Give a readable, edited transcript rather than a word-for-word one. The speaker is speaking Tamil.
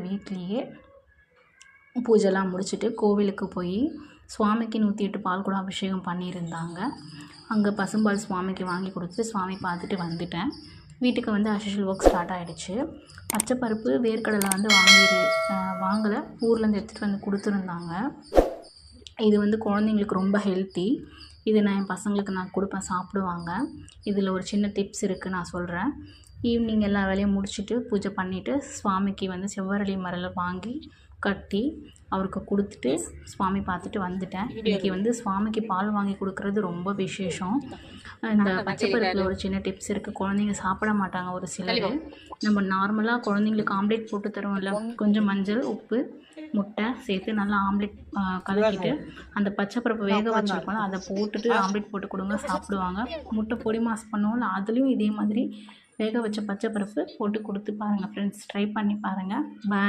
வீட்லேயே பூஜைலாம் முடிச்சுட்டு கோவிலுக்கு போய் சுவாமிக்கு 108 பால் குடம் அபிஷேகம் பண்ணியிருந்தாங்க. அங்கே பசும்பால் சுவாமிக்கு வாங்கி கொடுத்து சுவாமி பார்த்துட்டு வந்துட்டேன். வீட்டுக்கு வந்து அஸ்யூஷுவல் ஒர்க் ஸ்டார்ட் ஆகிடுச்சு. பச்சைப்பருப்பு வேர்க்கடலை வந்து வாங்கலை, ஊர்லேருந்து எடுத்துகிட்டு வந்து கொடுத்துருந்தாங்க. இது வந்து குழந்தைங்களுக்கு ரொம்ப ஹெல்த்தி. இது நான் என் பசங்களுக்கு நான் கொடுப்பேன், சாப்பிடுவாங்க. இதில் ஒரு சின்ன டிப்ஸ் இருக்குது, நான் சொல்கிறேன். ஈவினிங் எல்லா வேலையும் முடிச்சுட்டு பூஜை பண்ணிவிட்டு சுவாமிக்கு வந்து செவ்வரளி மரலை வாங்கி கட்டி அவருக்கு கொடுத்துட்டு சுவாமி பார்த்துட்டு வந்துட்டேன். இன்றைக்கி வந்து சுவாமிக்கு பால் வாங்கி கொடுக்குறது ரொம்ப விசேஷம். இந்த பச்சைப்பருப்பில் ஒரு சின்ன டிப்ஸ் இருக்குது. குழந்தைங்க சாப்பிட மாட்டாங்க ஒரு சிலர். நம்ம நார்மலாக குழந்தைங்களுக்கு ஆம்லேட் போட்டு தருவோம்ல, கொஞ்சம் மஞ்சள், உப்பு, முட்டை சேர்த்து நல்லா ஆம்லேட் கலக்கிட்டு அந்த பச்சைப்பருப்பு வேக வச்சுருக்கோம்ல அதை போட்டுட்டு ஆம்லேட் போட்டு கொடுங்க, சாப்பிடுவாங்க. முட்டை பொடி மாஸ் பண்ணுவோம்ல, அதுலேயும் இதே மாதிரி வேக வச்ச பச்சைப்பருப்பு போட்டு கொடுத்து பாருங்கள் ஃப்ரெண்ட்ஸ். ட்ரை பண்ணி பாருங்கள். பாய்.